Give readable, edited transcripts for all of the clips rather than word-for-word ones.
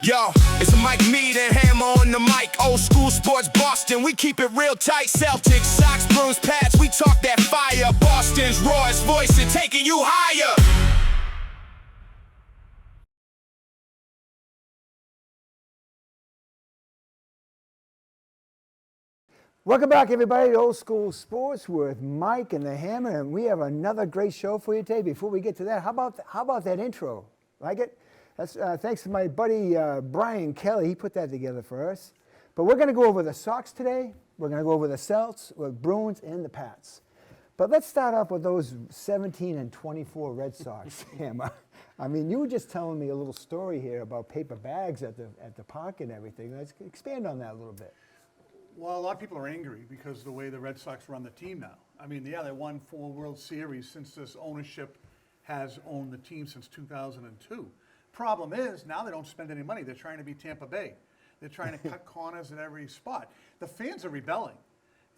Yo, it's Mike Mead and Hammer on the mic. Old school sports Boston, we keep it real tight. Celtics, SOX, Bruins, Pats, we talk that fire. Boston's rawest voice and taking you higher. Welcome back, everybody, to Old School Sports with Mike and the Hammer, and we have another great show for you today. Before we get to that, how about that intro? Like it? That's thanks to my buddy Brian Kelly. He put that together for us. But we're going to go over the Sox today. We're going to go over the Celtics, the Bruins, and the Pats. But let's start off with those 17 and 24 Red Sox, Hammer. I mean, you were just telling me a little story here about paper bags at the park and everything. Let's expand on that a little bit. Well, a lot of people are angry because of the way the Red Sox run the team now. I mean, yeah, they won 4 World Series since this ownership has owned the team since 2002. Problem is, now they don't spend any money. They're trying to be Tampa Bay. They're trying to cut corners at every spot. The fans are rebelling,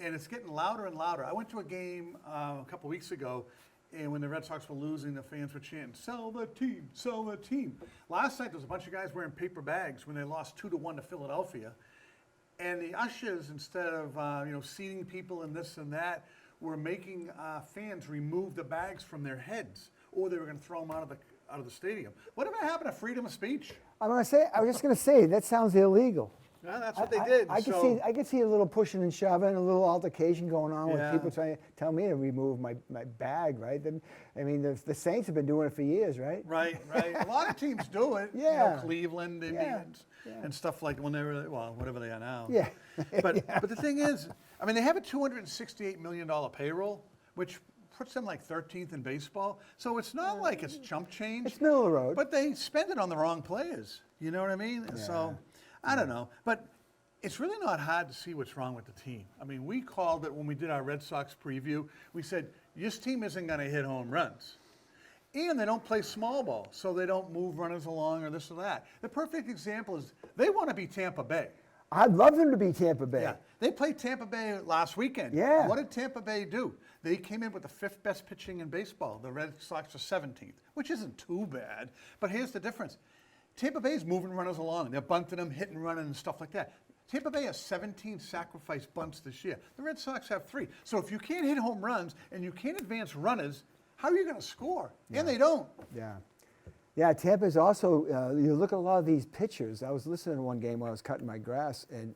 and it's getting louder and louder. I went to a game a couple weeks ago, and when the Red Sox were losing, the fans were chanting, "Sell the team, sell the team." Last night, there was a bunch of guys wearing paper bags when they lost 2-1 to Philadelphia. And the ushers, instead of seating people and this and that, were making fans remove the bags from their heads, or they were going to throw them out of the stadium. Whatever happened to freedom of speech? I was just going to say that sounds illegal. Yeah, that's what they did. I could see a little pushing and shoving, a little altercation going on with people trying to tell me to remove my bag, right? I mean, the Saints have been doing it for years, right? Right. A lot of teams do it. Yeah. Cleveland Indians and stuff like when they were, whatever they are now. Yeah. But the thing is, I mean, they have a $268 million payroll, which puts them like 13th in baseball. So it's not like it's chump change. It's middle of the road. But they spend it on the wrong players. You know what I mean? Yeah. So I don't know. But it's really not hard to see what's wrong with the team. I mean, we called it when we did our Red Sox preview. We said, this team isn't going to hit home runs. And they don't play small ball, so they don't move runners along or this or that. The perfect example is they want to be Tampa Bay. I'd love them to be Tampa Bay. Yeah, they played Tampa Bay last weekend. Yeah. What did Tampa Bay do? They came in with the 5th best pitching in baseball. The Red Sox are 17th, which isn't too bad. But here's the difference. Tampa Bay's moving runners along. They're bunting them, hitting, running, and stuff like that. Tampa Bay has 17 sacrifice bunts this year. The Red Sox have 3. So if you can't hit home runs and you can't advance runners, how are you going to score? Yeah. And they don't. Yeah, Tampa's also, you look at a lot of these pitchers. I was listening to one game when I was cutting my grass, and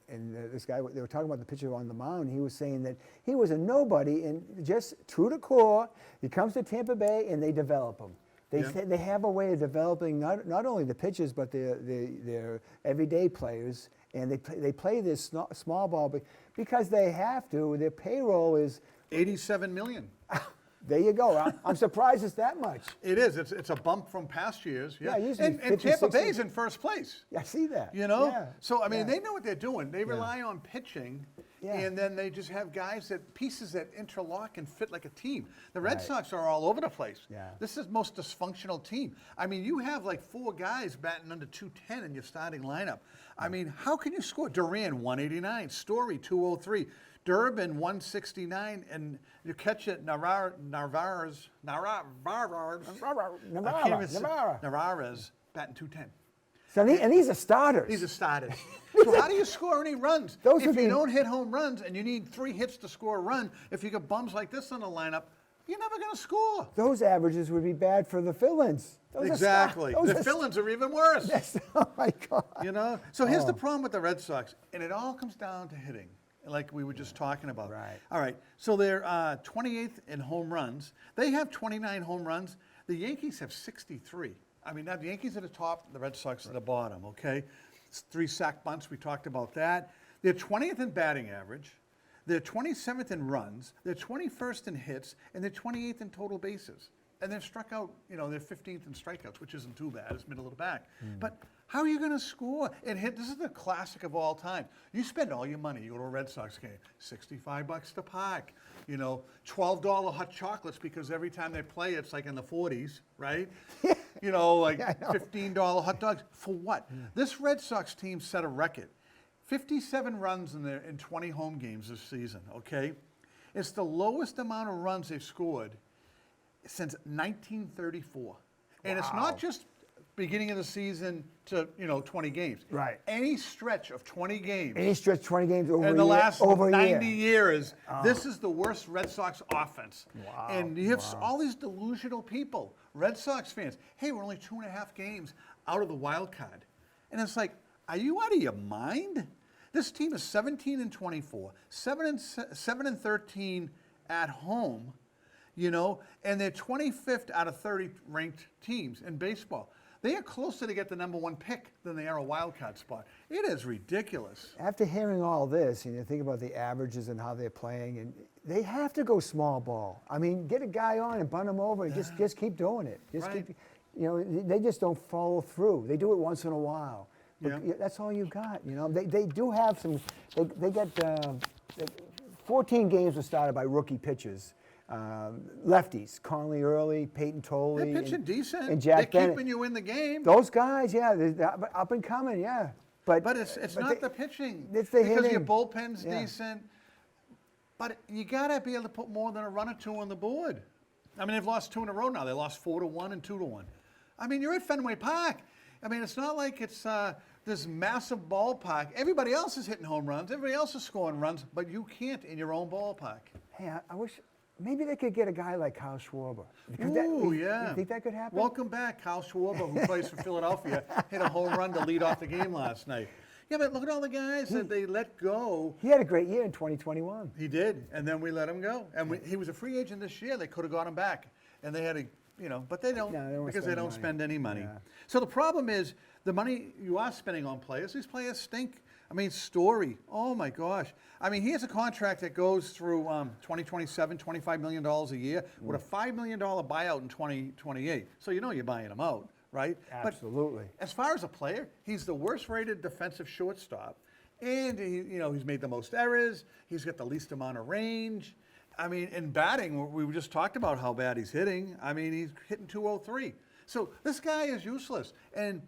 this guy, they were talking about the pitcher on the mound. He was saying that he was a nobody, and just true to core, he comes to Tampa Bay, and they develop him. They have a way of developing not only the pitchers, but their everyday players, and they play this small ball because they have to. Their payroll is $87 million. There you go. I'm surprised it's that much. It is. It's a bump from past years. Yeah, usually and 50, Tampa 60. Bay's in first place. I see that. You know? Yeah. So, I mean, they know what they're doing. They rely on pitching, Yeah. and then they just have pieces that interlock and fit like a team. The Red Sox are all over the place. Yeah. This is the most dysfunctional team. I mean, you have like 4 guys batting under 210 in your starting lineup. I mean, how can you score? Duran, 189. Story, 203. Durbin, 169, and you catch it, Narvaez, batting 210. So and these are starters. These are starters. So how do you score any runs? If you don't hit home runs and you need 3 hits to score a run, if you get bums like this in the lineup, you're never going to score. Those averages would be bad for the fill-ins. Exactly. The fill-ins are even worse. Oh, my God. You know? So here's the problem with the Red Sox, and it all comes down to hitting, like we were just talking about. Right. All right. So they're 28th in home runs. They have 29 home runs. The Yankees have 63. I mean, now the Yankees are the top, the Red Sox are the bottom, okay? 3 sack bunts, we talked about that. They're 20th in batting average. They're 27th in runs. They're 21st in hits, and they're 28th in total bases. And they've struck out, they're 15th in strikeouts, which isn't too bad. It's middle of the back. But how are you going to score and hit? This is the classic of all time. You spend all your money. You go to a Red Sox game, $65 to park. $12 hot chocolates because every time they play, it's like in the 40s, right? Like $15 hot dogs. For what? This Red Sox team set a record. 57 runs in 20 home games this season, okay? It's the lowest amount of runs they've scored since 1934. And it's not just beginning of the season to 20 games. Right. Any stretch of 20 games. Any stretch 20 games over in a the year, last over a 90 year. years, this is the worst Red Sox offense. Wow, And you have all these delusional people, Red Sox fans. Hey, we're only 2.5 games out of the wild card. And it's like, are you out of your mind? This team is 17-24, 7-13 at home, and they're 25th out of 30 ranked teams in baseball. They are closer to get the number 1 pick than they are a wild card spot. It is ridiculous. After hearing all this, and you think about the averages and how they're playing, and they have to go small ball. I mean, get a guy on and bunt him over and just keep doing it. Just Right. keep, they just don't follow through. They do it once in a while. But Yeah. that's all you got. They do have some. They get 14 games were started by rookie pitchers. Lefties, Conley Early, Peyton Tolley. They're pitching decent. And Jack They're Bennett. keeping you in the game. Those guys, yeah, they're up and coming, yeah. But it's not the pitching. It's the because your hitting. bullpen's Yeah. decent. But you got to be able to put more than a run or two on the board. I mean, they've lost 2 in a row now. They lost 4-1 and 2-1. I mean, you're at Fenway Park. I mean, it's not like it's this massive ballpark. Everybody else is hitting home runs. Everybody else is scoring runs, but you can't in your own ballpark. Hey, I wish maybe they could get a guy like Kyle Schwarber. Ooh, yeah. You think that could happen? Welcome back, Kyle Schwarber, who plays for Philadelphia, hit a home run to lead off the game last night. Yeah, but look at all the guys that they let go. He had a great year in 2021. He did, and then we let him go. And he was a free agent this year. They could have got him back, and they had to, but they don't, No, they don't because spend they don't money. spend any money. Yeah. So the problem is the money you are spending on players. These players stink. I mean, Story. Oh my gosh. I mean, he has a contract that goes through 2027, $25 million a year, with a $5 million buyout in 2028. So you're buying him out, right? Absolutely. But as far as a player, he's the worst-rated defensive shortstop, and he's made the most errors. He's got the least amount of range. I mean, in batting, we just talked about how bad he's hitting. I mean, he's hitting 203. So this guy is useless, and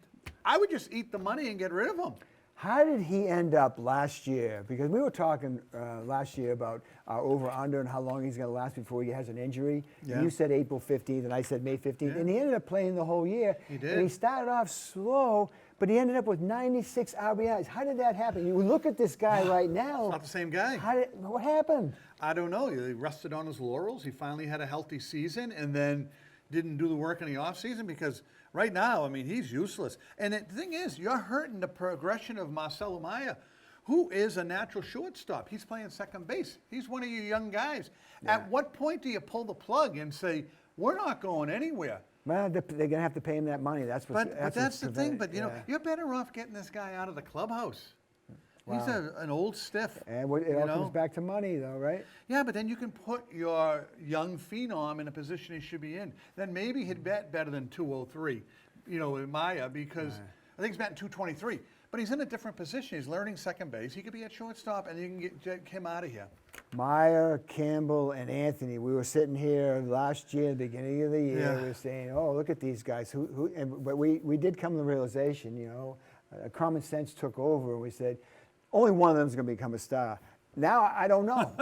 I would just eat the money and get rid of him. How did he end up last year? Because we were talking last year about over-under and how long he's going to last before he has an injury. Yeah. And you said April 15th, and I said May 15th. Yeah. And he ended up playing the whole year. He did. And he started off slow, but he ended up with 96 RBIs. How did that happen? You look at this guy right now. It's not the same guy. What happened? I don't know. He rested on his laurels. He finally had a healthy season and then didn't do the work in the offseason because right now, I mean, he's useless. And the thing is, you're hurting the progression of Marcelo Maya, who is a natural shortstop. He's playing second base. He's one of your young guys. Yeah. At what point do you pull the plug and say, we're not going anywhere? Well, they're going to have to pay him that money. That's But that's the thing. But, yeah. you're better off getting this guy out of the clubhouse. Wow. He's an old stiff. And it all comes back to money, though, right? Yeah, but then you can put your young phenom in a position he should be in. Then maybe he'd bet better than 203, Maya, because I think he's batting 223. But he's in a different position. He's learning second base. He could be at shortstop, and you can get him out of here. Meyer, Campbell, and Anthony. We were sitting here last year, the beginning of the year. Yeah. We were saying, "Oh, look at these guys." But we did come to the realization, common sense took over, and we said, only one of them is going to become a star. Now I don't know,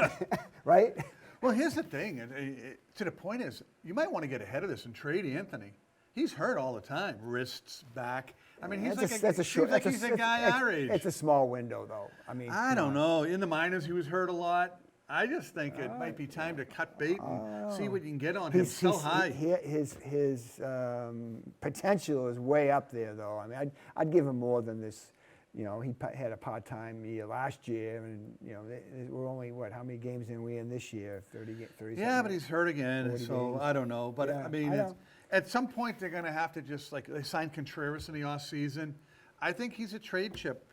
right? Well, here's the thing. To the point is, you might want to get ahead of this and trade Anthony. He's hurt all the time, wrists, back. I mean, he's a guy our age. It's a small window, though. I mean, I don't know. In the minors, he was hurt a lot. I just think it might be time to cut bait and see what you can get on him. So high. His potential is way up there, though. I mean, I'd give him more than this. He had a part-time year last year, and we're only how many games in we in this year? 30. Yeah, but he's hurt again, so games. I don't know. But Yeah, I mean, I know. at some point they're going to have to just they signed Contreras in the offseason. I think he's a trade chip.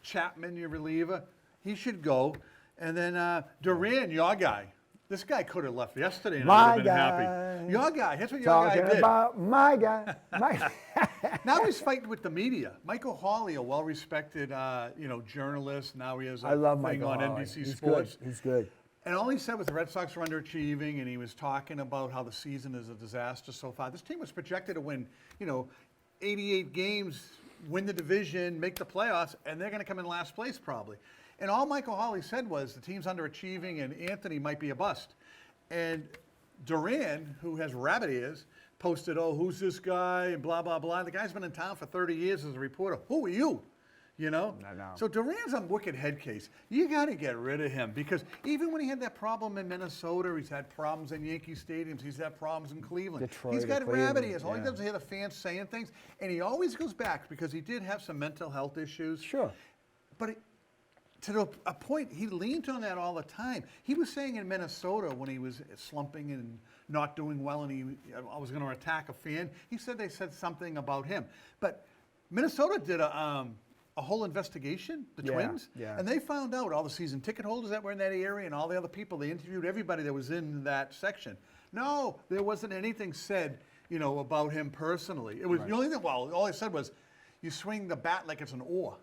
Chapman, your reliever, he should go. And then Duran, your guy. This guy could have left yesterday and I would have been happy. Your guy. Here's what your guy Talking did. about my guy. Now he's fighting with the media. Michael Hawley, a well-respected, journalist. Now he has a I love thing Michael on Hawley. NBC He's Sports. Good. He's good. And all he said was the Red Sox were underachieving, and he was talking about how the season is a disaster so far. This team was projected to win, 88 games, win the division, make the playoffs, and they're going to come in last place probably. And all Michael Hawley said was the team's underachieving, and Anthony might be a bust. And Duran, who has rabbit ears, posted, oh, who's this guy, and blah, blah, blah. The guy's been in town for 30 years as a reporter. Who are you? You know? I know. So Duran's a wicked head case. You got to get rid of him because even when he had that problem in Minnesota, he's had problems in Yankee stadiums, he's had problems in Cleveland. Detroit, he's got Cleveland, rabbit ears. All he yeah. does is hear the fans saying things, and he always goes back because he did have some mental health issues. Sure. But to a point, he leaned on that all the time. He was saying in Minnesota when he was slumping and not doing well and I was going to attack a fan, he said they said something about him. But Minnesota did a whole investigation, the Yeah, Twins, yeah. and they found out all the season ticket holders that were in that area and all the other people. They interviewed everybody that was in that section. No, there wasn't anything said, you know, about him personally. It was the only thing. Well, all they said was, "You swing the bat like it's an oar."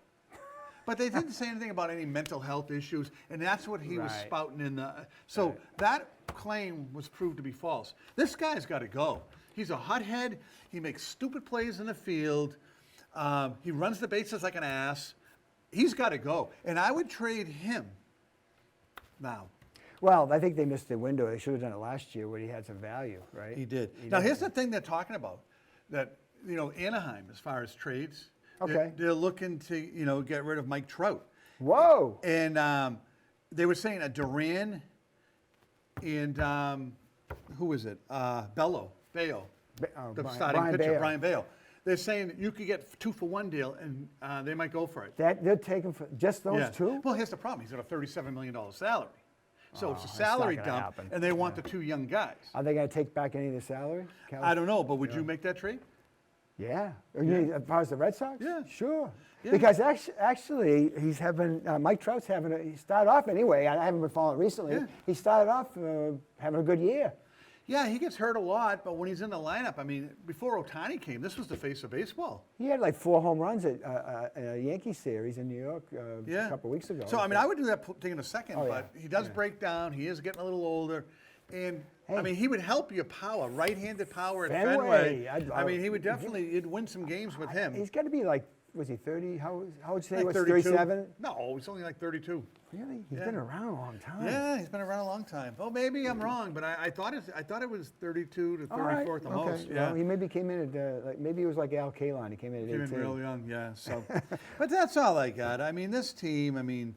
But they didn't say anything about any mental health issues, and that's what he was Right. spouting in the. So that claim was proved to be false. This guy's got to go. He's a hothead. He makes stupid plays in the field. He runs the bases like an ass. He's got to go, and I would trade him now. Well, I think they missed the window. They should have done it last year where he had some value, right? He did. Now, here's the thing they're talking about, that, you know, Anaheim, as far as trades, they're looking to, you know, get rid of Mike Trout. Whoa. And they were saying a Duran and who was it? Bayo, the starting Brian pitcher, Bayo. Brian Bayo. They're saying that you could get 2-for-1 deal, and they might go for it. They're taking for just those Yeah. two? Well, here's the problem. He's got a $37 million salary. So it's a that's not salary gonna dump, happen. and they want the two young guys. Are they going to take back any of the salary? I don't know, but would you make that trade? Yeah. You mean as far as the Red Sox? Yeah. Sure. Yeah. Because actually, he's having, Mike Trout's he started off anyway, I haven't been following it recently, Yeah. he started off having a good year. Yeah, he gets hurt a lot, but when he's in the lineup, I mean, before Ohtani came, this was the face of baseball. He had like 4 home runs at a Yankee series in New York a couple weeks ago. So, I mean, I would do that thing in a second, Oh, yeah. but he does break down. He is getting a little older. And, I Hey. mean, he would help your power, right-handed power at Fenway. Fenway. I mean, he would definitely, you'd win some games with him. He's got to be like, was he 30? How would you say he Like was? 32. 37? No, he's only like 32. Really? He's Yeah. been around a long time. Yeah, he's been around a long time. Oh, maybe I'm wrong, but I thought it was 32 to 34 at the most. Yeah. Well, he maybe came in at, maybe he was like Al Kaline. He came in at Came 18. in real young, yeah. So, but that's all I got. I mean, this team. I mean,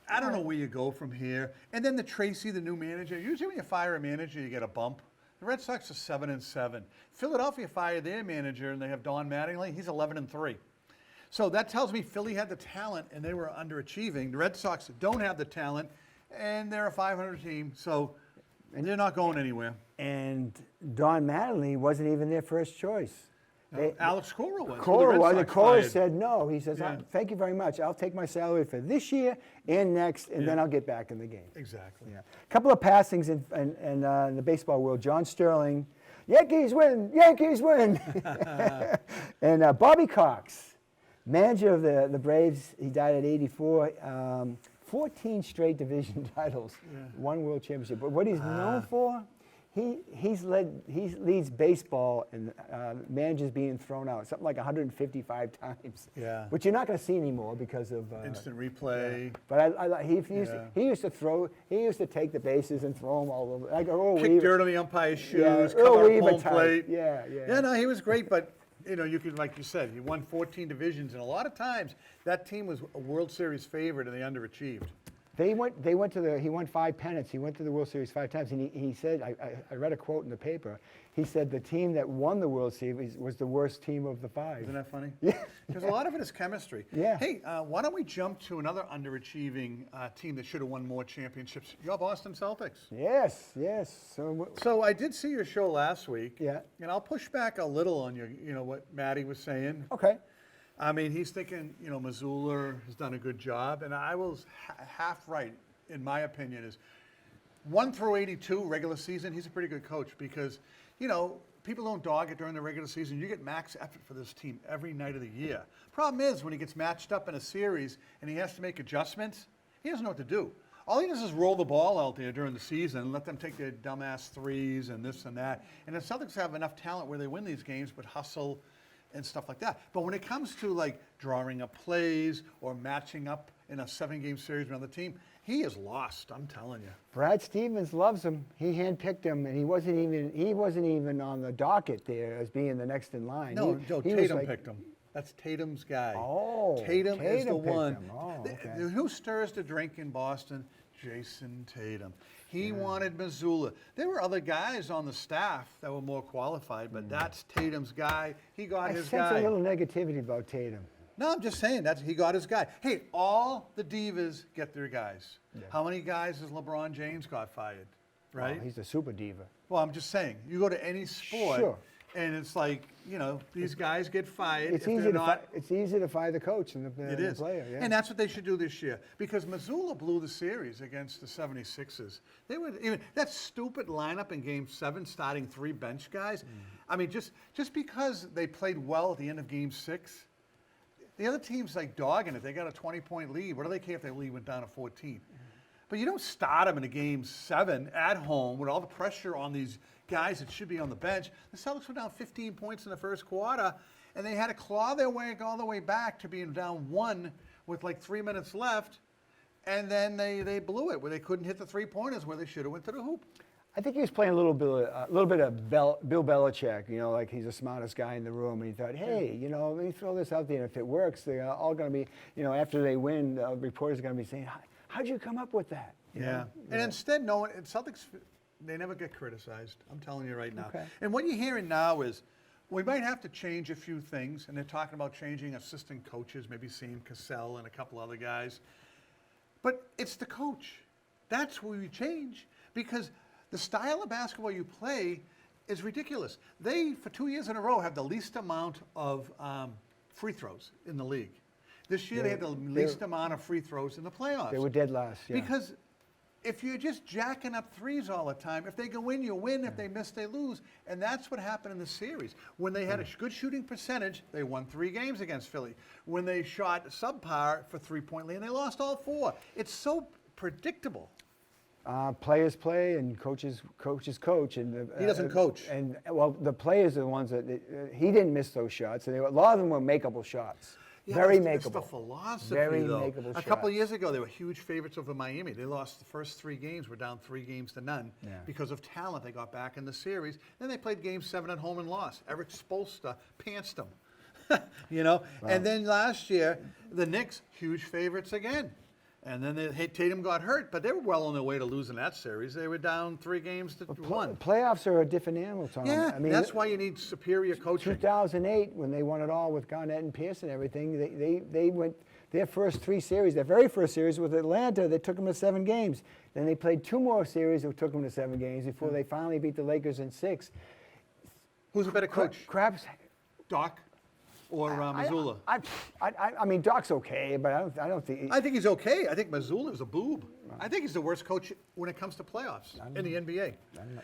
I don't know where you go from here. And then Tracy, the new manager. Usually, when you fire a manager, you get a bump. The Red Sox are 7-7. Philadelphia fired their manager, and they have Don Mattingly. He's 11-3. So that tells me Philly had the talent, and they were underachieving. The Red Sox don't have the talent, and they're a 500 team. So they're not going anywhere. And Don Mattingly wasn't even their first choice. Alex Cora was. who the Cora Red was, Sox and Cora fired. said no. He says, Yeah. thank you very much. I'll take my salary for this year and next, and then I'll get back in the game. Exactly. Yeah. A couple of passings in the baseball world. John Sterling, Yankees win, Yankees win. And Bobby Cox, manager of the Braves, he died at 84. 14 straight division titles, 1 world championship. But what he's known for, he leads baseball in managers being thrown out, something like 155 times. Yeah. Which you're not going to see anymore because of Instant replay. But he used to take the bases and throw them all over. Like Earl Kick Weaver. dirt on the umpire's shoes, Yeah, come Earl up Weaver home type. plate. Yeah. Yeah, no, he was great, but you know, you could, like you said, he won 14 divisions, and a lot of times that team was a World Series favorite, and they underachieved. He won 5 pennants. He went to the World Series 5 times, and he said, I read a quote in the paper. He said the team that won the World Series was the worst team of the 5. Isn't that funny? Yeah. Because a lot of it is chemistry. Yeah. Hey, why don't we jump to another underachieving team that should have won more championships? Your Boston Celtics. Yes. So I did see your show last week. Yeah. And I'll push back a little on what Matty was saying. Okay. I mean, he's thinking, Missoula has done a good job, and I was half right, in my opinion, is 1 through 82 regular season, he's a pretty good coach because, people don't dog it during the regular season. You get max effort for this team every night of the year. Problem is, when he gets matched up in a series and he has to make adjustments, he doesn't know what to do. All he does is roll the ball out there during the season, let them take their dumbass threes and this and that. And the Celtics have enough talent where they win these games, but hustle and stuff like that. But when it comes to like drawing up plays or matching up in a 7-game series with another team, he is lost, I'm telling you. Brad Stevens loves him. He handpicked him, and he wasn't even on the docket there as being the next in line. No, he was Tatum like, picked him. That's Tatum's guy. Oh, Tatum is the picked one. him. Oh, okay. Who stirs the drink in Boston? Jason Tatum. He wanted Missoula. There were other guys on the staff that were more qualified, but that's Tatum's guy. He got I his sense guy. a little negativity about Tatum. No, I'm just saying he got his guy. Hey, all the divas get their guys. Yeah. How many guys has LeBron James got fired? Right? Oh, he's a super diva. Well, I'm just saying, you go to any sport, Sure. and it's like, these guys get fired. It's if easy they're to not, it's easy to fire the coach and the, It the is. player. Yeah. And that's what they should do this year. Because Missoula blew the series against the 76ers. They were even that stupid lineup in game 7, starting 3 bench guys. I mean, just because they played well at the end of game 6, the other team's like dogging it. They got a 20-point lead. What do they care if their lead went down to 14? But you don't start them in a game 7 at home with all the pressure on these guys that should be on the bench. The Celtics were down 15 points in the first quarter, and they had to claw their way all the way back to being down 1 with like 3 minutes left, and then they blew it where they couldn't hit the 3-pointers where they should have went to the hoop. I think he was playing a little bit of Bill Belichick, like he's the smartest guy in the room, and he thought, hey, let me throw this out there, and if it works, they're all going to be, after they win, reporters are going to be saying, how'd you come up with that? Yeah. And instead, no one, Celtics, they never get criticized. I'm telling you right now. Okay. And what you're hearing now is we might have to change a few things, and they're talking about changing assistant coaches, maybe seeing Cassell and a couple other guys. But it's the coach. That's where we change, because the style of basketball you play is ridiculous. They, for 2 years in a row, have the least amount of free throws in the league. This year, they had the least amount of free throws in the playoffs. They were dead last, yeah. Because if you're just jacking up threes all the time, if they go in, you win. If they miss, they lose. And that's what happened in the series. When they had a good shooting percentage, they won 3 games against Philly. When they shot subpar for 3-point lead, they lost all 4. It's so predictable. Players play and coaches coach. And He doesn't coach. And well, the players are the ones that he didn't miss those shots. And a lot of them were makeable shots. Yeah, Very it's makeable. the philosophy, Very though. makeable A couple of shots. years ago, they were huge favorites over Miami. They lost the first 3 games, were down 3-0 because of talent. They got back in the series. Then they played game 7 at home and lost. Eric Spoelstra pantsed them. Wow. And then last year, the Knicks, huge favorites again. And then Tatum got hurt, but they were well on their way to losing that series. They were down 3-1. Playoffs are a different animal, Tom. Yeah, I mean, that's why you need superior coaching. 2008, when they won it all with Garnett and Pierce and everything, they went their first 3 series. Their very first series with Atlanta, they took them to 7 games. Then they played 2 more series that took them to 7 games before they finally beat the Lakers in 6. Who's a better coach, Craps. Doc or Missoula? I mean, Doc's okay, but I don't think. I think he's okay. I think Missoula's a boob. I think he's the worst coach when it comes to playoffs in the NBA.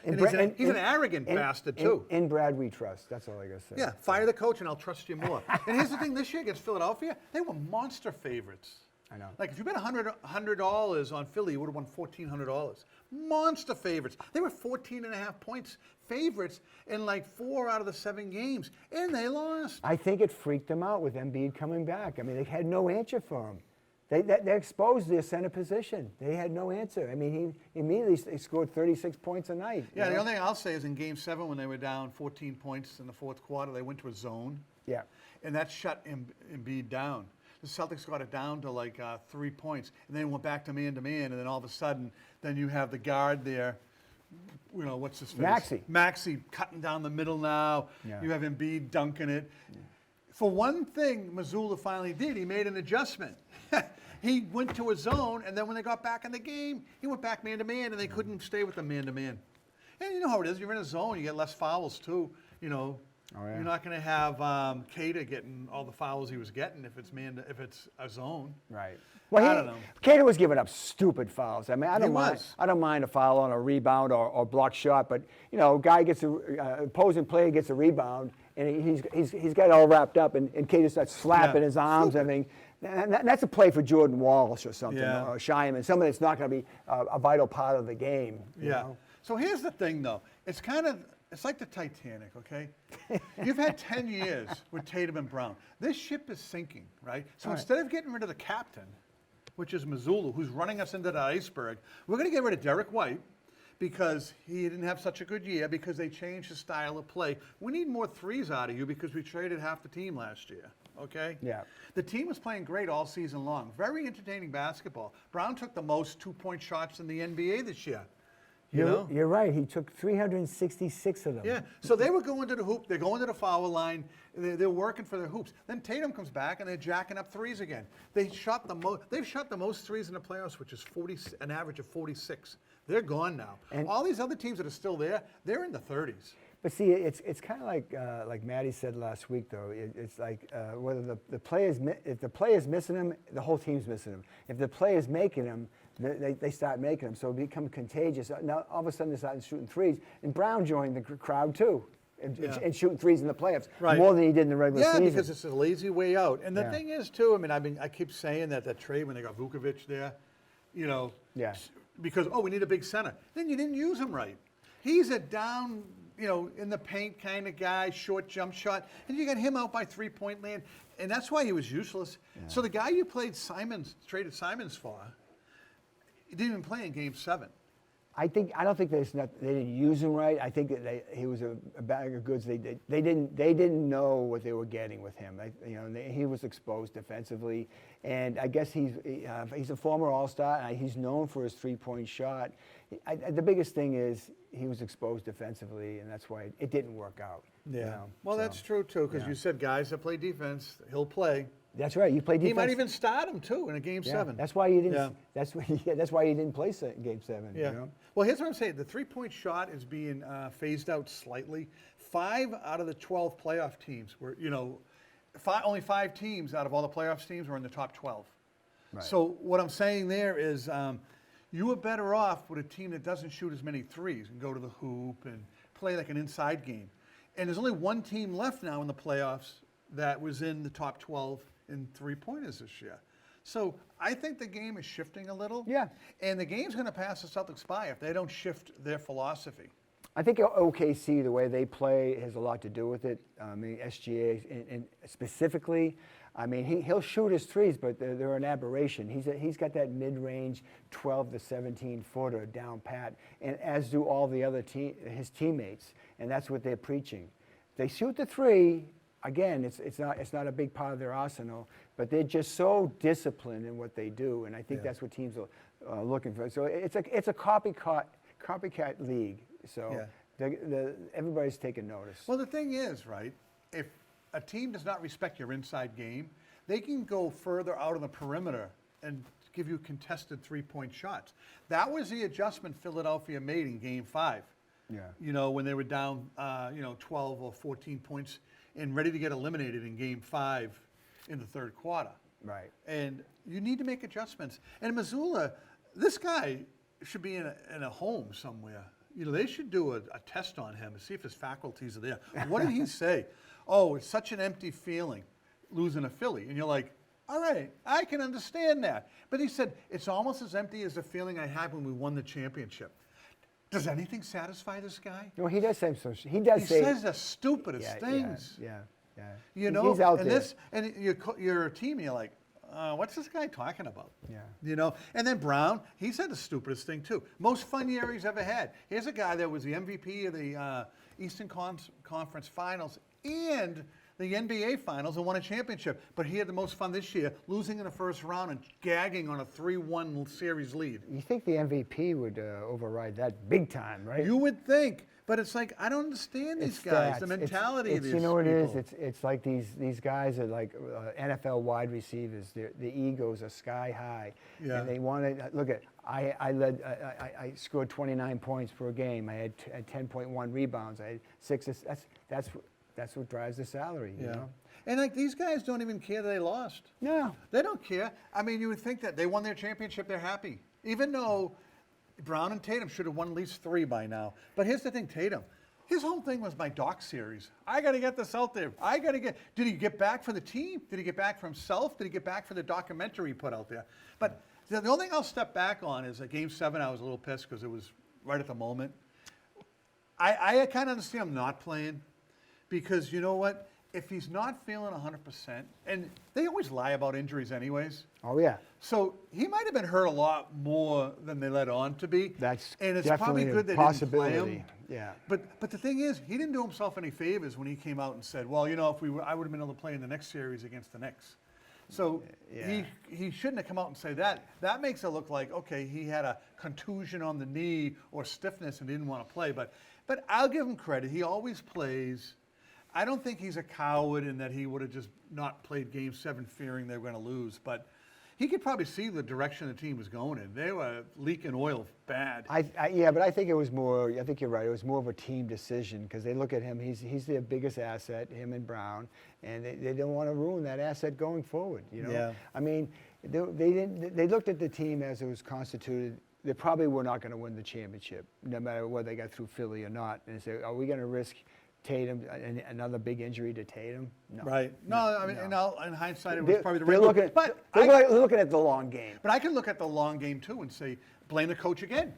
And he's an arrogant bastard, too. In Brad, we trust. That's all I got to say. Yeah, fire the coach and I'll trust you more. And here's the thing, this year against Philadelphia, they were monster favorites. I know. Like, if you bet $100 on Philly, you would have won $1,400. Monster favorites. They were 14.5 points favorites in like 4 out of the 7 games, and they lost. I think it freaked them out with Embiid coming back. I mean, they had no answer for him. They exposed their center position. They had no answer. I mean, he immediately scored 36 points a night. Yeah, the only thing I'll say is in Game 7, when they were down 14 points in the 4th quarter, they went to a zone. Yeah. And that shut Embiid down. The Celtics got it down to like 3 points, and then went back to man, and then all of a sudden, then you have the guard there. What's his face? Maxey cutting down the middle now. Yeah. You have Embiid dunking it. Yeah. For one thing, Missoula finally did. He made an adjustment. He went to a zone, and then when they got back in the game, he went back man-to-man, and they couldn't stay with the man-to-man. And you know how it is. You're in a zone. You get less fouls, too. Oh, yeah. You're not going to have Cater getting all the fouls he was getting if it's a zone. Right. Well, I don't know. Cater was giving up stupid fouls. I mean, I He don't mind a foul on a rebound or block shot, but guy gets opposing player gets a rebound and he's got it all wrapped up, and Cater starts slapping his arms. I mean, that's a play for Jordan Walsh or something, or Shyman, someone that's not going to be a vital part of the game. You know? So here's the thing, though. It's like the Titanic, okay? You've had 10 years with Tatum and Brown. This ship is sinking, right? So instead of getting rid of the captain, which is Missoula, who's running us into the iceberg. We're going to get rid of Derek White because he didn't have such a good year because they changed his style of play. We need more threes out of you because we traded half the team last year, okay? Yeah. The team was playing great all season long. Very entertaining basketball. Brown took the most two-point shots in the NBA this year. You know? You're right. He took 366 of them. Yeah, so they were going to the hoop, they're going to the foul line, they're working for their hoops. Then Tatum comes back and they're jacking up threes again. They've shot the most threes in the playoffs, which is an average of 46. They're gone now. And all these other teams that are still there, they're in the 30s. But see, it's kind of like Maddie said last week, though. It's like whether the players, if the player's missing them, the whole team's missing them. If the player's making them, they start making them, so it becomes contagious. Now all of a sudden they're starting shooting threes, and Brown joined the crowd too, and shooting threes in the playoffs more than he did in the regular season. Yeah, because it's a lazy way out. And the thing is too, I keep saying that trade when they got Vukovic there, because we need a big center. Then you didn't use him right. He's a down, in the paint kind of guy, short jump shot, and you got him out by 3-point land, and that's why he was useless. Yeah. So the guy you traded Simons for, he didn't even play in Game 7. I don't think they didn't use him right. I think that he was a bag of goods. They didn't know what they were getting with him. He was exposed defensively, and I guess he's a former All-Star. And he's known for his 3-point shot. The biggest thing is he was exposed defensively, and that's why it didn't work out. Yeah. Well, that's true too, because you said guys that play defense, he'll play. That's right. You play defense. He might even start him too in a Game 7. That's why you didn't. Yeah. That's why you didn't play Game 7. Yeah. Well, here's what I'm saying: the 3-point shot is being phased out slightly. 5 out of the 12 playoff teams were, only 5 teams out of all the playoffs teams were in the top 12. Right. So what I'm saying there is, you are better off with a team that doesn't shoot as many threes and go to the hoop and play like an inside game. And there's only one team left now in the playoffs that was in the top 12 in 3-pointers this year. So I think the game is shifting a little. Yeah. And the game's going to pass the Celtics by if they don't shift their philosophy. I think OKC, the way they play, has a lot to do with it. SGA, and specifically, he'll shoot his threes, but they're an aberration. He's got that mid-range 12 to 17 footer down pat, and as do all the other his teammates, and that's what they're preaching. They shoot the three. Again, it's not a big part of their arsenal, but they're just so disciplined in what they do, and I think that's what teams are looking for. So it's a copycat league. So everybody's taking notice. Well, the thing is, right, if a team does not respect your inside game, they can go further out on the perimeter and give you contested 3-point shots. That was the adjustment Philadelphia made in Game 5. Yeah. When they were down, 12 or 14 points and ready to get eliminated in Game 5 in the third quarter. Right. And you need to make adjustments. And Missoula, this guy should be in a home somewhere. They should do a test on him and see if his faculties are there. What did he say? Oh, it's such an empty feeling losing a Philly. And you're like, all right, I can understand that. But he said, it's almost as empty as the feeling I had when we won the championship. Does anything satisfy this guy? No, he does say so. He says the stupidest things. Yeah. He's out there. And your team, you're like, what's this guy talking about? Yeah. And then Brown, he said the stupidest thing too. Most fun year he's ever had. Here's a guy that was the MVP of the Eastern Conference Finals and the NBA Finals and won a championship. But he had the most fun this year, losing in the first round and gagging on a 3-1 series lead. You think the MVP would override that big time, right? You would think. But it's like, I don't understand these guys, the mentality of these people. You know what it is? It's like these guys are like NFL wide receivers. The egos are sky high. Yeah. And they want to, look at, I scored 29 points per game. I had 10.1 rebounds. I had 6 assists. That's what drives the salary, you know? And like these guys don't even care that they lost. No. They don't care. You would think that they won their championship, they're happy. Even though Brown and Tatum should have won at least 3 by now. But here's the thing, Tatum, his whole thing was my doc series. I got to get this out there. Did he get back for the team? Did he get back for himself? Did he get back for the documentary he put out there? But the only thing I'll step back on is at Game 7, I was a little pissed because it was right at the moment. I kind of understand him not playing because you know what? if he's not feeling 100%, and they always lie about injuries anyways. Oh, yeah. So he might have been hurt a lot more than they let on to be. That's and it's definitely probably good a they possibility. didn't play him. Yeah. But the thing is, he didn't do himself any favors when he came out and said, well, you know, I would have been able to play in the next series against the Knicks. So Yeah. he shouldn't have come out and say that. That makes it look like, okay, he had a contusion on the knee or stiffness and didn't want to play. But I'll give him credit. He always plays. I don't think he's a coward in that he would have just not played Game 7 fearing they were going to lose. But he could probably see the direction the team was going in. They were leaking oil bad. Yeah, but I think it was more, I think you're right, it was more of a team decision because they look at him, he's their biggest asset, him and Brown, and they don't want to ruin that asset going forward, you know? Yeah. I mean, they looked at the team as it was constituted. They probably were not going to win the championship, no matter whether they got through Philly or not. And they say, are we going to risk Tatum, another big injury to Tatum? No. Right. No, I mean, no. in hindsight, it was probably the They're right looking move. at, But they're looking at the long game. But I can look at the long game too and say, blame the coach again.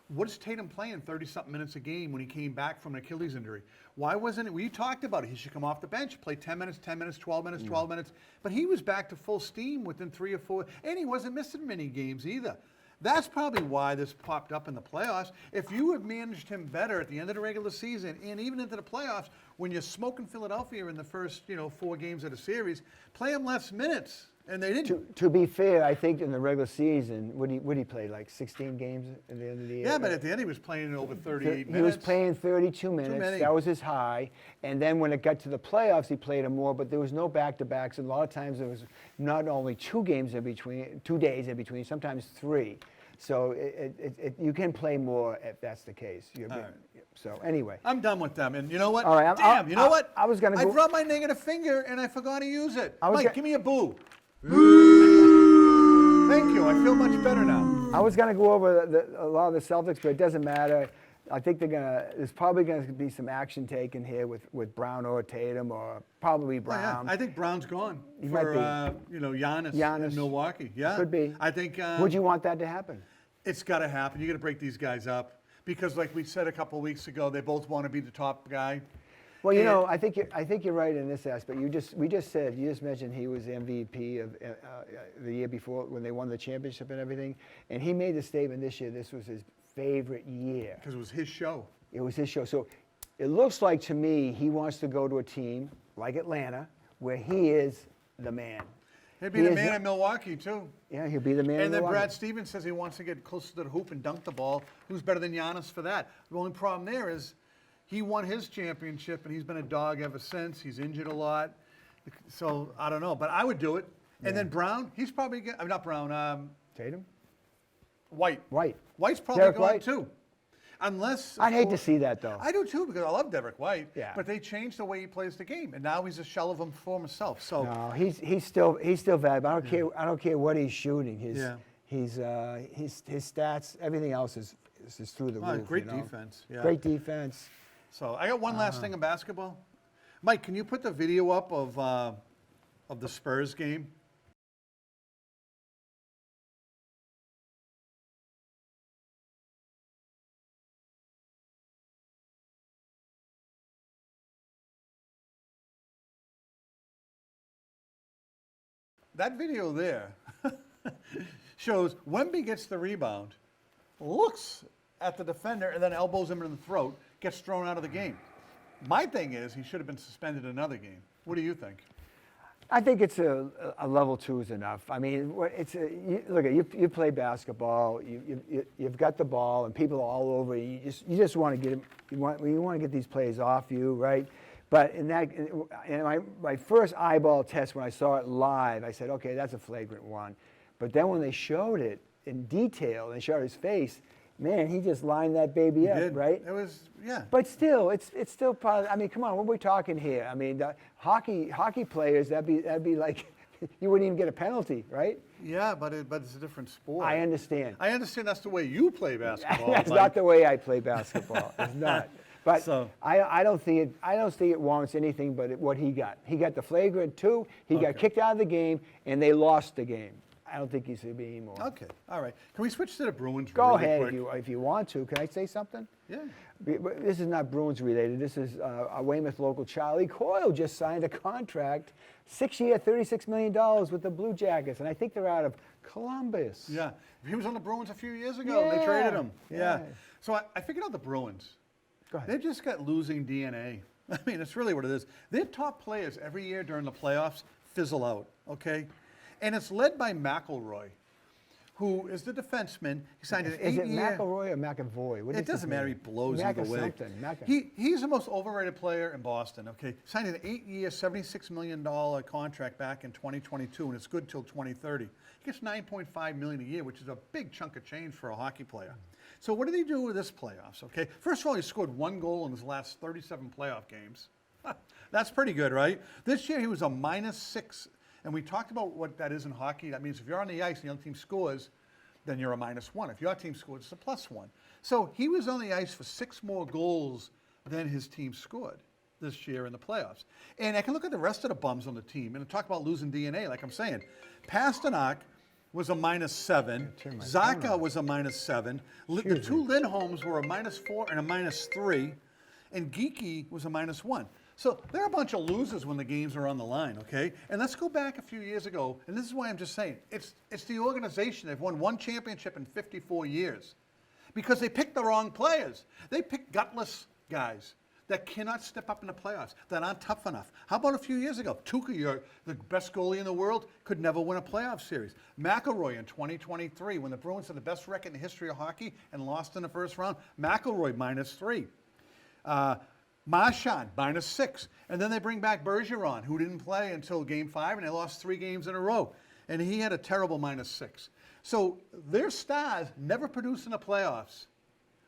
What is Tatum playing 30-something minutes a game when he came back from an Achilles injury? Why wasn't it? We talked about it. He should come off the bench, play 10 minutes, 10 minutes, 12 minutes, 12 minutes. But he was back to full steam within 3 or 4, and he wasn't missing many games either. That's probably why this popped up in the playoffs. If you had managed him better at the end of the regular season and even into the playoffs, when you're smoking Philadelphia in the first, 4 games of the series, play him less minutes. And they didn't. To be fair, I think in the regular season, would he play like 16 games at the end of the year? Yeah, but at the end he was playing over 38 minutes. He was playing 32 minutes. many. That was his high. And then when it got to the playoffs, he played him more, but there was no back-to-backs. And a lot of times there was not only 2 games in between, 2 days in between, sometimes 3. So you can play more if that's the case. All right. So anyway. I'm done with them. And you know what? All right, Damn, you know what? I was gonna I go- rubbed my negative finger and I forgot to use it. Mike, give me a boo. Thank you. I feel much better now. I was going to go over a lot of the Celtics, but it doesn't matter. I think there's probably going to be some action taken here with Brown or Tatum or probably Oh, Brown. yeah. I think Brown's gone He might for be. Giannis Giannis. in Milwaukee. Yeah, Could be. I think Would you want that to happen? it's got to happen. You got to break these guys up because, like we said a couple of weeks ago, they both want to be the top guy. Well, And- I think you're right in this aspect. You just mentioned he was MVP of the year before when they won the championship and everything, and he made the statement this year this was his favorite year. Because it was his show. It was his show. So it looks like to me he wants to go to a team like Atlanta where he is the man. He'd be He the is man the- in Milwaukee too. Yeah, he'll be the man. And in then Milwaukee. Brad Stevens says he wants to get closer to the hoop and dunk the ball. Who's better than Giannis for that? The only problem there is he won his championship and he's been a dog ever since. He's injured a lot. So I don't know, but I would do it. And then Brown, he's probably not Brown, Tatum? White. White's probably Derek gone White? too. Unless I'd hate to course- see that though. I do too because I love Derek White. Yeah. But they changed the way he plays the game, and now he's a shell of him for himself. So No, he's still valuable. I don't care what he's shooting. His stats, everything else is through the roof. great defense. Yeah. Great defense. So I got one last thing in basketball. Mike, can you put the video up of the Spurs game? That video there shows Wemby gets the rebound, looks at the defender, and then elbows him in the throat, gets thrown out of the game. My thing is he should have been suspended another game. What do you think? I think it's a level 2 is enough. I mean, look, you play basketball. You've got the ball, and people are all over you. You just want to get you want to get these plays off you, right? But in my first eyeball test when I saw it live, I said, okay, that's a flagrant one. But then when they showed it in detail, they showed his face. Man, he just lined that baby up, right? It was, yeah. But still, it's still part. I mean, come on, what are we talking here? I mean, the hockey players, that'd be like you wouldn't even get a penalty, right? Yeah, but it's a different sport. I understand. I understand that's the way you play basketball. That's Mike. not the way I play basketball. It's not. But So- I don't think it warrants anything but what he got. He got the flagrant 2. He got Okay. kicked out of the game, and they lost the game. I don't think he should be anymore. Okay, all right. Can we switch to the Bruins Go really ahead quick? if you want to. Can I say something? Yeah. This is not Bruins related. This is a Weymouth local. Charlie Coyle just signed a contract, 6-year, $36 million with the Blue Jackets, and I think they're out of Columbus. Yeah. He was on the Bruins a few years ago. Yeah. They traded him. Yeah. Yeah. So I figured out the Bruins. Go ahead. They've just got losing DNA. I mean, it's really what it is. Their top players every year during the playoffs fizzle out, okay? And it's led by McElroy, who is the defenseman. He signed an 8-year... Is it McElroy or McAvoy? What It is his doesn't matter. He name? blows Mac either or way. something. He's the most overrated player in Boston, okay? Signed an 8-year, $76 million contract back in 2022, and it's good till 2030. He gets $9.5 million a year, which is a big chunk of change for a hockey player. So what did he do with this playoffs, okay? First of all, he scored 1 goal in his last 37 playoff games. That's pretty good, right? This year, he was a -6. And we talked about what that is in hockey. That means if you're on the ice and the other team scores, then you're a -1. If your team scores, it's a +1. So he was on the ice for 6 more goals than his team scored this year in the playoffs. And I can look at the rest of the bums on the team and talk about losing DNA, like I'm saying. Pasternak was a -7. Zaka was a -7. The 2 Lindholms were a -4 and a -3. And Geeky was a -1. So they're a bunch of losers when the games are on the line, okay? And let's go back a few years ago, and this is why I'm just saying, it's the organization. They've won 1 championship in 54 years because they picked the wrong players. They picked gutless guys that cannot step up in the playoffs, that aren't tough enough. How about a few years ago? Tuukka, the best goalie in the world, could never win a playoff series. McElroy in 2023, when the Bruins had the best record in the history of hockey and lost in the first round, McElroy -3. Marchand, -6. And then they bring back Bergeron, who didn't play until Game 5, and they lost 3 games in a row. And he had a terrible -6. So their stars never produce in the playoffs.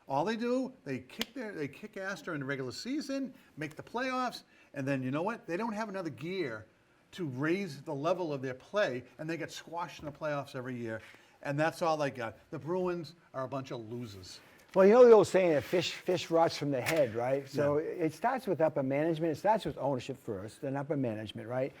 All they do, they kick ass during the regular season, make the playoffs, and then you know what? They don't have another gear to raise the level of their play, and they get squashed in the playoffs every year. And that's all they got. The Bruins are a bunch of losers. Well, you know the old saying that fish rots from the head, right? So it starts with upper management. It starts with ownership first, then upper management, right?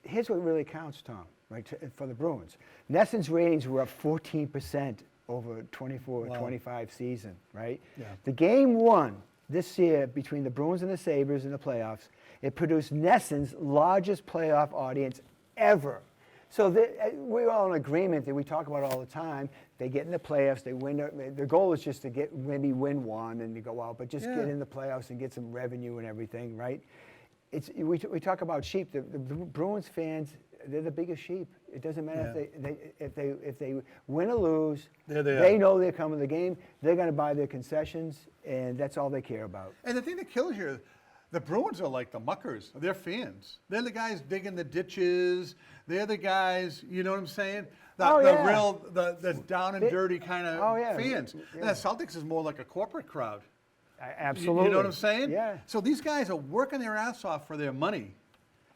Here's what really counts, Tom, right, for the Bruins. Nesson's ratings were up 14% over 24-25 season, right? Yeah. The game 1 this year between the Bruins and the Sabres in the playoffs, it produced Nesson's largest playoff audience ever. So we're all in agreement that we talk about all the time. They get in the playoffs, they win. The goal is just to maybe win 1 and you go out, but just get in the playoffs and get some revenue and everything, right? We talk about sheep. The Bruins fans, they're the biggest sheep. It doesn't matter if they win or lose. They know they're coming to the game. They're going to buy their concessions, and that's all they care about. And the thing that kills you, the Bruins are like the muckers. They're fans. They're the guys digging the ditches. They're the guys, you know what I'm saying? The down and dirty kind of fans. Yeah. And the Celtics is more like a corporate crowd. Absolutely. You know what I'm saying? Yeah. So these guys are working their ass off for their money,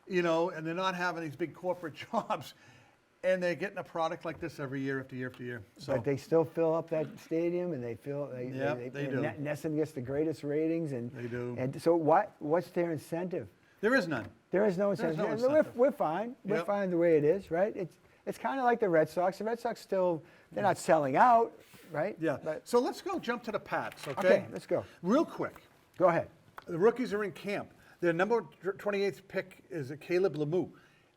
you know, and they're not having these big corporate jobs. And they're getting a product like this every year after year after year. So. But they still fill up that stadium, and they do. Nesson gets the greatest ratings, and they do. And so, what's their incentive? There is none. There is no incentive. There's no incentive. We're fine. We're fine the way it is, right? It's kind of like the Red Sox. The Red Sox still, they're not selling out, right? Yeah. But, so let's go jump to the Pats, okay? Okay, let's go. Real quick. Go ahead. The rookies are in camp. Their number 28th pick is Caleb Lemieux.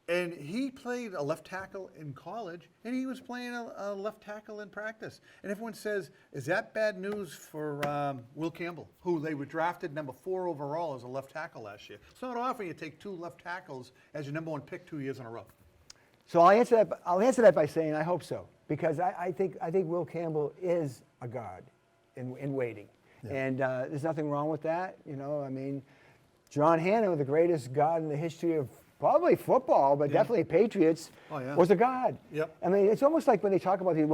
And he played a left tackle in college, and he was playing a left tackle in practice. And everyone says, is that bad news for Will Campbell, who they were drafted number 4 overall as a left tackle last year? It's not often you take 2 left tackles as your number 1 pick 2 years in a row. So I'll answer that by saying I hope so, because I think Will Campbell is a guard in waiting. Yeah. And there's nothing wrong with that. You know, I mean, John Hannah, the greatest guard in the history of probably football, but definitely Patriots, was a guard. Yep. I mean, it's almost like when they talk about he's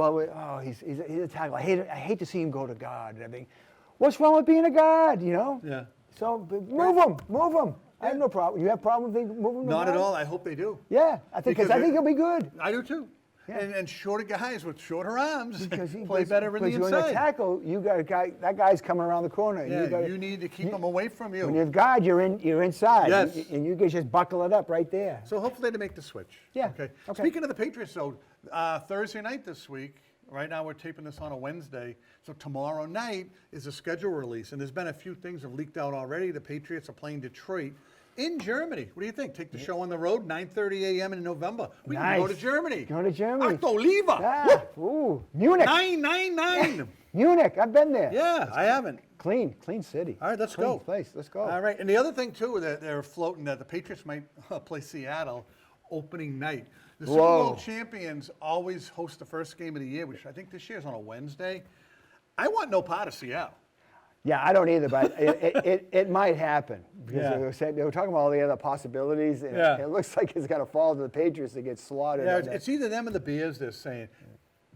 a tackle. I hate to see him go to guard. I mean, what's wrong with being a guard, you know? Yeah. So move him. I have no problem. You have a problem with moving him? Not at all. I hope they do. Yeah, I think he'll be good. I do too. Yeah. And shorter guys with shorter arms Because he play better in the when you inside. tackle, you got a guy. That guy's coming around the corner. And Yeah, gotta, you need to keep them away from you. When you're guard, you're inside. Yes. And you can just buckle it up right there. So hopefully they make the switch. Yeah, Okay. okay. Speaking of the Patriots, though, Thursday night this week, right now we're taping this on a Wednesday, so tomorrow night is a schedule release, and there's been a few things that have leaked out already. The Patriots are playing Detroit in Germany. What do you think? Take the show on the road, 9:30 a.m. in November. We can go to Nice. Germany. Go to Germany. Octoliva. Ah, ooh, Munich. 999. Munich. I've been there. Yeah, I haven't. Clean city. All right, let's Clean go. place. Let's go. All right, and the other thing too, that they're floating that the Patriots might play Seattle opening night. The Super Bowl Whoa. champions always host the first game of the year, which I think this year is on a Wednesday. I want no part of Seattle. Yeah, I don't either, but it might happen because Yeah. they were talking about all the other possibilities, and Yeah. it looks like it's going to fall to the Patriots to get slaughtered. Yeah, on that. it's either them or the Bears. They're saying,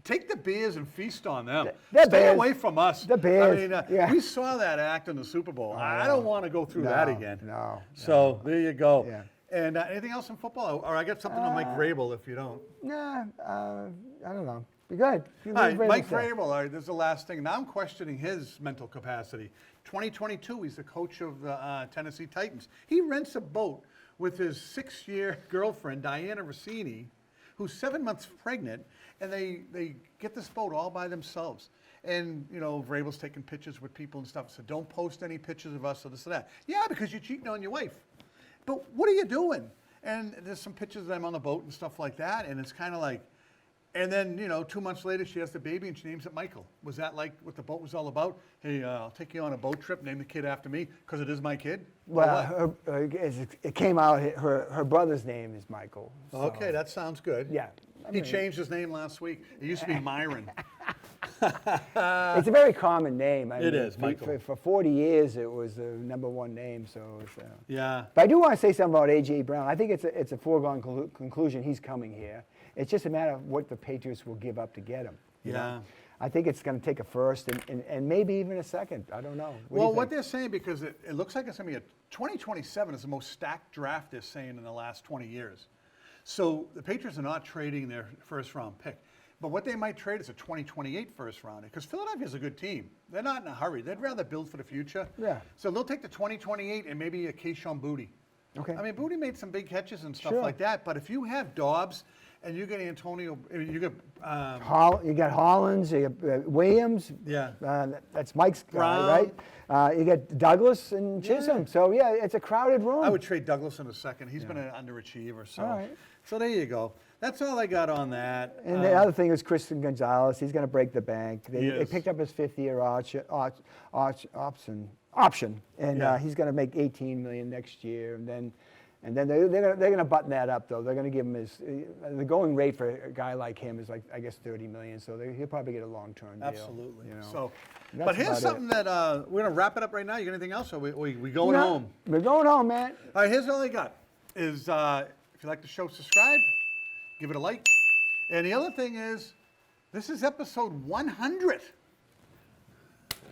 take the Bears and feast on them. The Stay Bears. away from us. The Bears, I mean, yeah. we saw that act in the Super Bowl. I don't want to go through that No, again. no, So there you go. Yeah. And anything else in football? Or I got something on Mike Vrabel if you don't. Nah, I don't know. Be good. All right, Mike Vrabel, all right, this is the last thing. Now I'm questioning his mental capacity. 2022, he's the coach of the Tennessee Titans. He rents a boat with his 6-year girlfriend, Diana Rossini, who's 7 months pregnant, and they get this boat all by themselves. And, you know, Vrabel's taking pictures with people and stuff, so don't post any pictures of us or this or that. Yeah, because you're cheating on your wife. But what are you doing? And there's some pictures of them on the boat and stuff like that, and it's kind of like, and then, you know, 2 months later, she has the baby and she names it Michael. Was that like what the boat was all about? Hey, I'll take you on a boat trip, name the kid after me because it is my kid? Or Well, it came out, her brother's name is Michael. what? so- Okay, that sounds good. Yeah. I He mean- changed his name last week. It used to be Myron. It's a very common name. It is, Michael. For 40 years, it was the #1 name. So, Yeah. but I do want to say something about A.J. Brown. I think it's a foregone conclusion he's coming here. It's just a matter of what the Patriots will give up to get him. you know? Yeah. I think it's going to take a first and maybe even a second. I don't know. What do you Well, what think? they're saying, because it looks like it's going to be 2027 is the most stacked draft they're saying in the last 20 years. So the Patriots are not trading their first round pick. But what they might trade is a 2028 first rounder, because Philadelphia's a good team. They're not in a hurry. They'd rather build for the future. Yeah. So they'll take the 2028 and maybe a Keyshawn Booty. Okay. I mean, Booty made some big catches and stuff Sure. like that. But if you have Dobbs and you get Antonio, you get You got Hollins, you got Williams. Yeah. That's Mike's guy, Brown. right? You got Douglas and Chisholm. So, yeah, it's a crowded room. I would trade Douglas in a second. He's been an underachiever. So, All right. so there you go. That's all I got on that. And the other thing is Christian Gonzalez. He's going to break the bank. They is. picked up his 5th-year option, and Yeah. he's going to make $18 million next year. And then they're going to button that up, though. They're going to give him the going rate for a guy like him is like, I guess, $30 million. So he'll probably get a long-term deal. Absolutely. you know. So, That's but here's about it. something that we're gonna wrap it up right now. You got anything else? Or we going No, home? We're going home, man. All right. Here's all I got. Is if you like the show, subscribe, give it a like, and the other thing is, this is episode 100.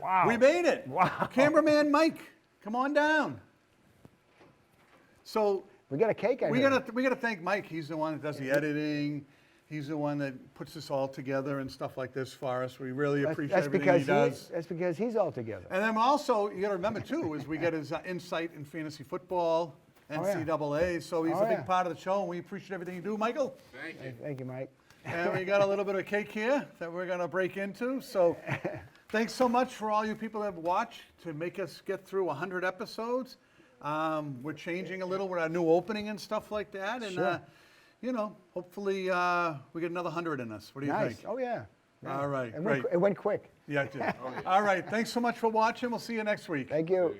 Wow. We made it. Wow. Cameraman Mike, come on down. So We got a cake out we here. gotta thank Mike. He's the one that does the editing. He's the one that puts this all together and stuff like this for us. We really appreciate everything he does. That's because he's all together. And then also, you got to remember too, is we get his insight in fantasy football, yeah. NCAA. So he's Oh, a big yeah. part of the show, and we appreciate everything you do, Michael. Thank you, Mike. And we got a little bit of cake here that we're going to break into. So thanks so much for all you people that have watched to make us get through 100 episodes. We're changing a little with our new opening and stuff like that. And, Sure. you know, hopefully we get another 100 in us. What do you Nice. think? Oh, yeah. Yeah. All right, It great. went quick. Yeah, it did. All right. Thanks so much for watching. We'll see you next week. Thank you.